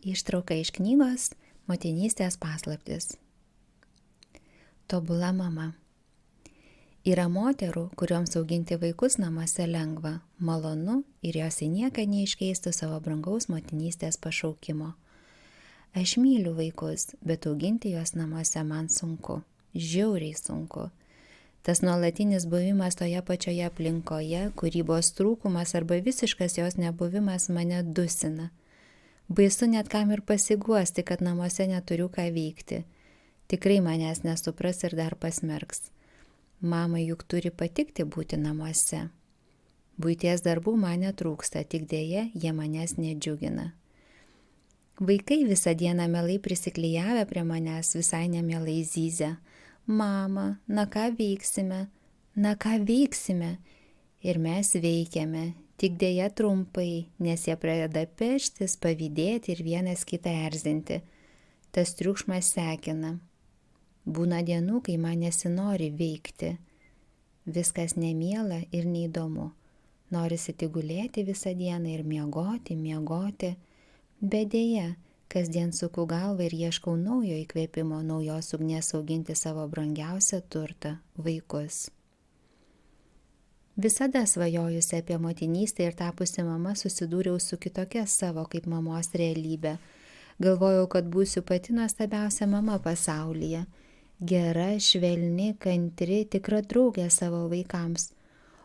Ištrauka iš knygos Motinystės paslaptys. Tobula mama. Yra moterų, kurioms auginti vaikus namuose lengva, malonu ir jos į nieką neiškeistų savo brangaus motinystės pašaukimo. Aš myliu vaikus, bet auginti juos namuose man sunku, žiauriai sunku. Tas nuolatinis buvimas toje pačioje aplinkoje, kūrybos trūkumas arba visiškas jos nebuvimas mane dusina. Baisu net kam ir pasiguosti, kad namuose neturiu ką veikti. Tikrai manęs nesupras ir dar pasmerks. Mamai juk turi patikti būti namuose. Buities darbų man netrūksta, tik dėja jie manęs nedžiugina. Vaikai visą dieną mielai prisiklijavę prie manęs visai nemielai zyzia. Mama, na ką veiksime? Na ką veiksime? Ir mes veikiame, tik dėja trumpai, nes jie pradeda peštis, pavydėti ir vienas kitą erzinti. Tas triukšmas sekina. Būna dienų, kai man nesinori veikti. Viskas nemiela ir neįdomu. Norisi tik gulėti visą dieną ir miegoti. Bet dėja, kasdien suku galvą ir ieškau naujo įkvėpimo, naujos ugnies auginti savo brangiausią turtą – vaikus. Visada svajojusi apie motinystę ir tapusi mama susidūriau su kitokia savo kaip mamos realybė. Galvojau, kad būsiu pati nuostabiausia mama pasaulyje. Gera, švelni, kantri, tikra draugė savo vaikams.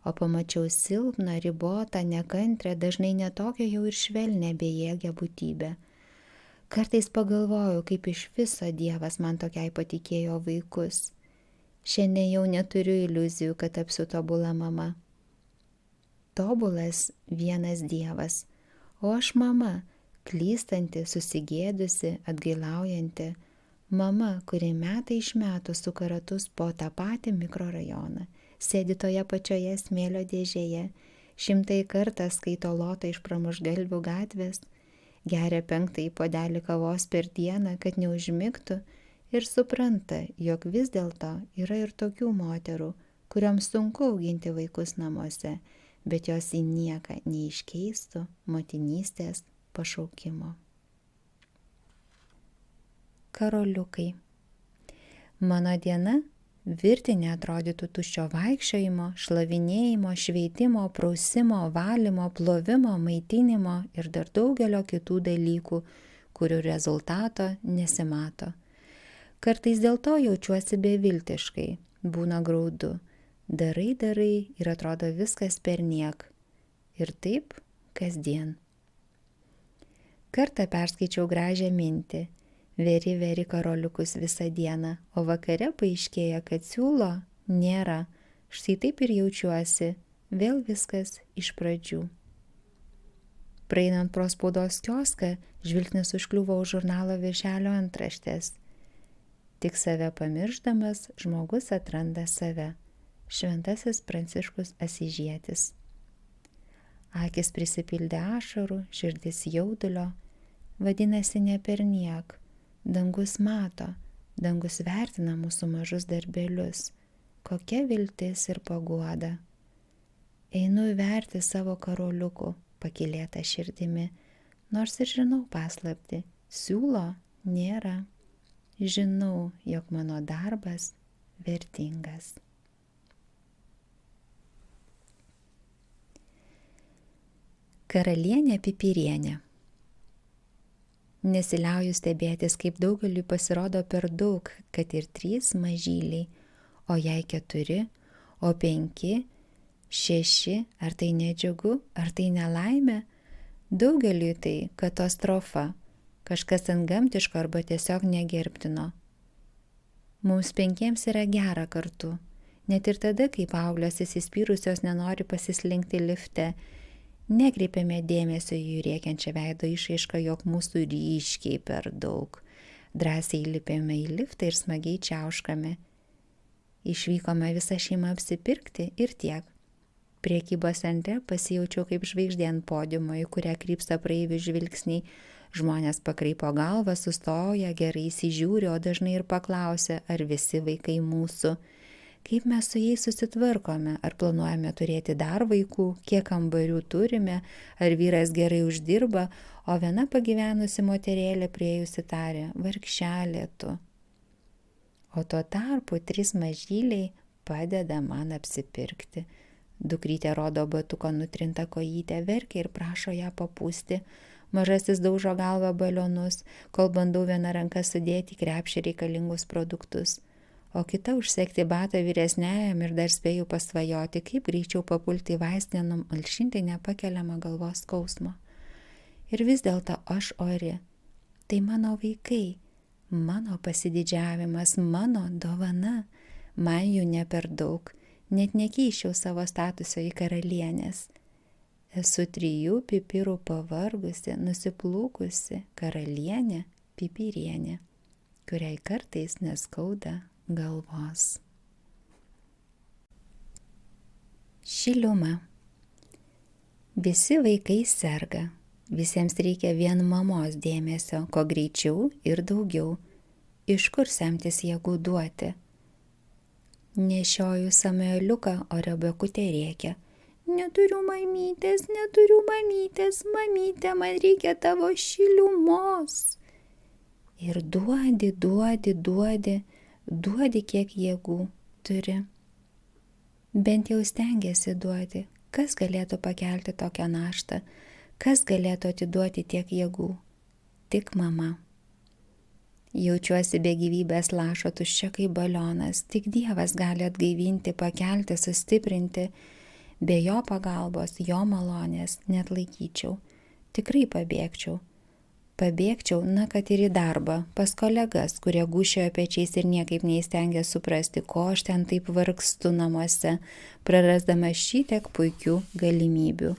O pamačiau silpną, ribotą, nekantrę, dažnai netokią jau ir švelnę bejėgę būtybę. Kartais pagalvojau, kaip iš viso Dievas man tokiai patikėjo vaikus. Šiandien jau neturiu iliuzijų, kad tapsiu tobula mama. Tobulas vienas Dievas, o aš mama, klystanti, susigėdusi, atgailaujanti, mama, kuri metai iš metų suka ratus po tą patį mikrorajoną, sėdi toje pačioje smėlio dėžėje, 100 kartą skaito lotą iš Pramuštgalvių gatvės, geria 5 puodelį kavos per dieną, kad neužmigtų, ir supranta, jog vis dėlto yra ir tokių moterų, kurioms sunku auginti vaikus namuose, bet jos į nieką neiškeistų motinystės pašaukimo. Karoliukai. Mano diena virtinė atrodytų tuščio vaikščiojimo, šlavinėjimo, šveitimo, prausimo, valymo, plovimo, maitinimo ir dar daugelio kitų dalykų, kurių rezultato nesimato. Kartais dėl to jaučiuosi beviltiškai, būna graudu. Darai ir atrodo viskas perniek. Ir taip kasdien. Kartą perskaičiau gražią mintį. Veri karoliukus visą dieną, o vakare paaiškėja, kad siūlo nėra. Štai taip ir jaučiuosi. Vėl viskas iš pradžių. Praeinant pro spaudos kioską, žvilgsnis užkliuvo už žurnalo viršelio antraštės. Tik save pamiršdamas, žmogus atranda save. Šventasis Pranciškus Asyžietis. Akis prisipildė ašarų, širdis jaudulio. Vadinasi, ne perniek. Dangus mato, dangus vertina mūsų mažus darbelius. Kokia viltis ir paguoda. Einu įverti savo karoliukų, pakylėtą širdimi, nors ir žinau paslaptį. Siūlo nėra. Žinau, jog mano darbas vertingas. Karalienė Pipirienė. Nesiliauju stebėtis, kaip daugeliui pasirodo per daug, kad ir 3 mažyliai, o jei 4, o 5, 6, ar tai nedžiugu, ar tai nelaimė? Daugeliui tai katastrofa. Kažkas antgamtiško arba tiesiog negerbtino. Mums 5 yra gera kartu, net ir tada, kai paauglios įsispyrusios nenori pasislinkti lifte, nekreipiame dėmesio į jų rėkiančią veido išraišką, jog mūsų ryškiai per daug. Drąsiai įlipėme į liftą ir smagiai čiauškame. Išvykome visą šeimą apsipirkti ir tiek. Prekybos centre pasijaučiau kaip žvaigždė ant podiumo, į kurią krypsta praeivių žvilgsniai. Žmonės pakraipo galvą, sustoja, gerai įsižiūri, o dažnai ir paklausia, ar visi vaikai mūsų. Kaip mes su jais susitvarkome, ar planuojame turėti dar vaikų, kiek kambarių turime, ar vyras gerai uždirba, o viena pagyvenusi moterėlė priėjusi tarė, vargšelė tu. O tuo tarpu 3 mažyliai padeda man apsipirkti. Dukrytė rodo batuko nutrintą kojytę, verkia ir prašo ją papūsti. Mažasis daužo galvą balionus, kol bandau vieną ranką sudėti į krepšį reikalingus produktus, o kita užsekti batą vyresniajam ir dar spėju pasvajoti, kaip greičiau papulti į vaistinę numalšinti nepakeliamą galvos skausmą. Ir vis dėlto aš ori. Tai mano vaikai, mano pasididžiavimas, mano dovana. Man jų ne per daug, net nekeičiau savo statuso į karalienės. Esu 3 pipirų pavargusi, nusiplūkusi karalienė pipirienė, kuriai kartais neskauda galvos. Šiliuma. Visi vaikai serga. Visiems reikia vien mamos dėmesio, ko greičiau ir daugiau. Iš kur semtis jėgų duoti? Nešioju Samueliuką, o Rebekutė rėkia. Neturiu mamytės, mamytė, man reikia tavo šilumos. Ir duodi, kiek jėgų turi. Bent jau stengiasi duoti. Kas galėtų pakelti tokią naštą? Kas galėtų atiduoti tiek jėgų? Tik mama. Jaučiuosi be gyvybės lašo tuščia kaip balionas. Tik Dievas gali atgaivinti, pakelti, sustiprinti. Be jo pagalbos, jo malonės net laikyčiau. Tikrai pabėgčiau. Na, kad ir į darbą, pas kolegas, kurie gūšiojo pečiais ir niekaip neįstengia suprasti, ko aš ten taip vargstu namuose, prarasdama šitiek puikių galimybių.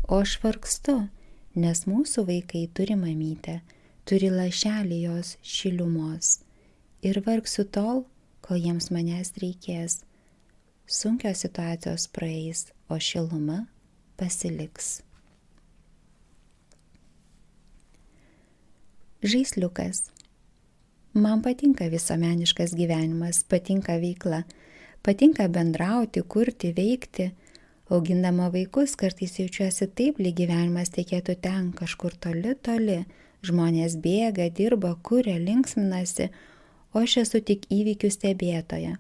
O aš vargstu, nes mūsų vaikai turi mamytę, turi lašelį jos šilumos. Ir vargsiu tol, kol jiems manęs reikės. Sunkios situacijos praeis, o šiluma pasiliks. Žaisliukas. Man patinka visuomeniškas gyvenimas, patinka veikla, patinka bendrauti, kurti, veikti. Augindama vaikus kartais jaučiuosi taip, lyg gyvenimas tekėtų ten, kažkur toli. Žmonės bėga, dirba, kuria, linksminasi, o aš esu tik įvykių stebėtoja.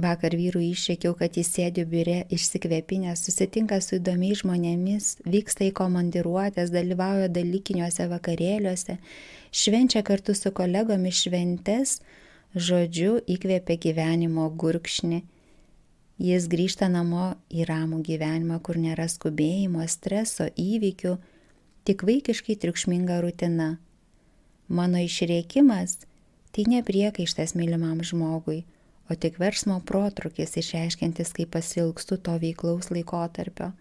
Vakar vyrui iššiekiau, kad jis sėdi biure išsikvėpinęs, susitinka su įdomiais žmonėmis, vyksta į komandiruotės, dalyvauja dalykiniuose vakarėliuose, švenčia kartu su kolegomis šventes, žodžiu įkvėpia gyvenimo gurkšnį. Jis grįžta namo į ramų gyvenimą, kur nėra skubėjimo, streso, įvykių, tik vaikiškai triukšminga rutina. Mano išrėkimas tai ne priekaištas mylimam žmogui, o tik versmo protrūkis išreiškiantis, kaip pasiilgstu to veiklaus laikotarpio.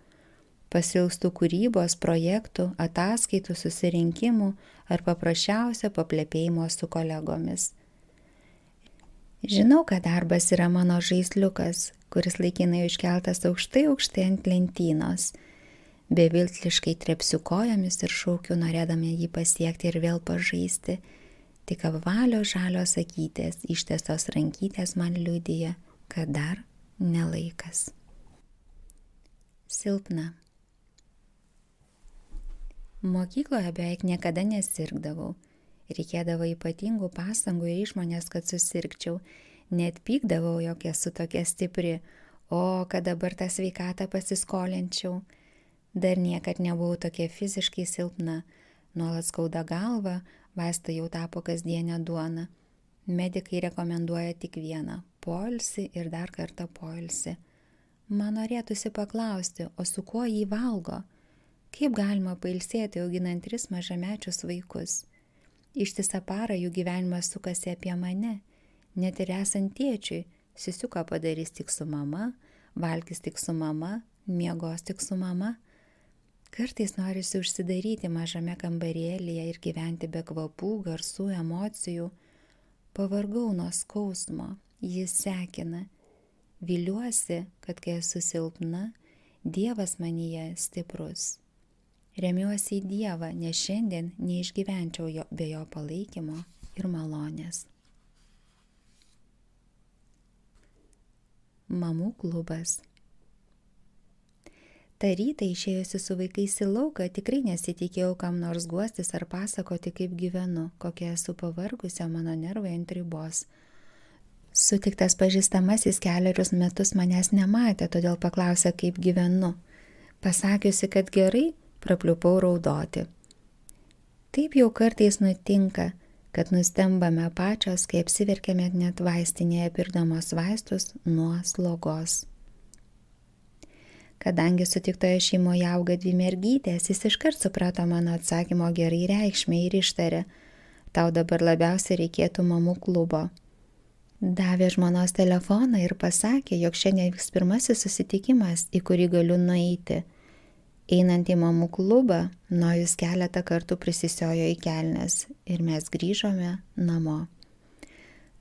Pasiilgstu kūrybos, projektų, ataskaitų, susirinkimų ar paprasčiausio paplepėjimo su kolegomis. Žinau, kad darbas yra mano žaisliukas, kuris laikinai iškeltas aukštai ant lentynos. Beviltiškai trepsiu kojomis ir šaukiu, norėdami jį pasiekti ir vėl pažaisti. Tik apvalios žalios akytės, ištiestos rankytės man liudija, kad dar nelaikas. Silpna. Mokykloje beveik niekada nesirgdavau. Reikėdavo ypatingų pastangų ir išmonės, kad susirgčiau. Net pykdavau, jog esu tokia stipri, o kad dabar tą sveikatą pasiskolinčiau. Dar niekad nebuvau tokia fiziškai silpna. Nuolat skauda galva, vaistai jau tapo kasdienė duona. Medikai rekomenduoja tik vieną – poilsį ir dar kartą poilsį. Man norėtųsi paklausti, o su kuo jį valgo? Kaip galima pailsėti auginant 3 mažamečius vaikus? Ištisą parą jų gyvenimas sukasi apie mane. Net ir esant tėčiui, sisiuką padarys tik su mama, valgys tik su mama, miegos tik su mama. Kartais norisi užsidaryti mažame kambarėlyje ir gyventi be kvapų, garsų, emocijų. Pavargau nuo skausmo, jis sekina. Viliuosi, kad kai esu silpna, Dievas manyje stiprus. Remiuosi į Dievą, nes šiandien neišgyvenčiau be jo palaikymo ir malonės. Mamų klubas. Ta rytą išėjusi su vaikais į lauką tikrai nesitikėjau kam nors guostis ar pasakoti, kaip gyvenu, kokia esu pavargusi, mano nervai ant ribos. Sutiktas pažįstamasis 4 metus manęs nematė, todėl paklausė, kaip gyvenu. Pasakiusi, kad gerai, prapliupau raudoti. Taip jau kartais nutinka, kad nustembame pačios, kai apsiverkėme net vaistinėje pirkdamos vaistus nuo slogos. Kadangi sutiktoje šeimoje auga 2 mergytės, jis iškart suprato mano atsakymo gerai reikšmę ir ištarė, tau dabar labiausiai reikėtų mamų klubo. Davė žmonos telefoną ir pasakė, jog šiandien vyks pirmasis susitikimas, į kurį galiu nueiti. Einant į mamų klubą, Nojus keletą kartų prisisiojo į kelnes ir mes grįžome namo.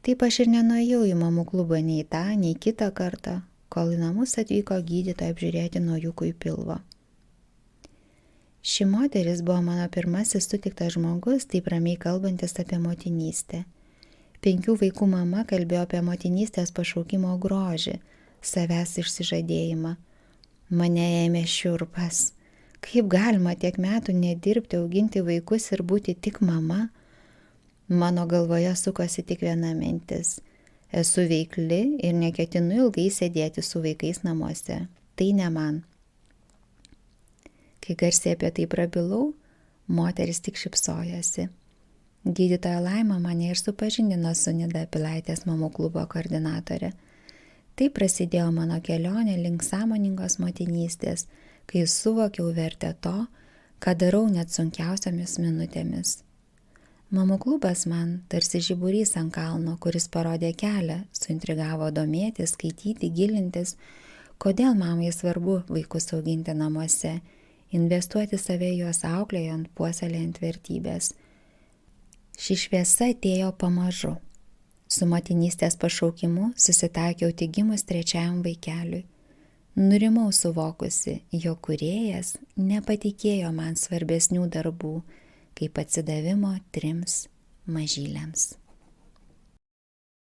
Taip aš ir nenuėjau į mamų klubą nei tą, nei kitą kartą, kol į namus atvyko gydytoja apžiūrėti Nojukui pilvo. Ši moteris buvo mano pirmasis sutiktas žmogus, taip ramiai kalbantis apie motinystę. 5 vaikų mama kalbėjo apie motinystės pašaukimo grožį, savęs išsižadėjimą. Mane ėmė šiurpas. Kaip galima tiek metų nedirbti, auginti vaikus ir būti tik mama? Mano galvoje sukosi tik viena mintis. Esu veikli ir neketinu ilgai sėdėti su vaikais namuose. Tai ne man. Kai garsiai apie tai prabilau, moteris tik šypsojosi. Gydytoja Laima mane ir supažindino su Nida Pilaitės mamų klubo koordinatorė. Taip prasidėjo mano kelionė link sąmoningos motinystės, kai suvokiau vertę to, ką darau net sunkiausiomis minutėmis. Mamų klubas man tarsi žiburys ant kalno, kuris parodė kelią, suintrigavo domėtis, skaityti, gilintis, kodėl mamai svarbu vaikus auginti namuose, investuoti save juos auklėjant, puoselėjant vertybės. Ši šviesa atėjo pamažu. Su motinystės pašaukimu susitaikiau tik gimus 3 vaikeliui. Nurimau suvokusi, jo kūrėjas nepatikėjo man svarbesnių darbų, kaip atsidavimo 3 mažyliams.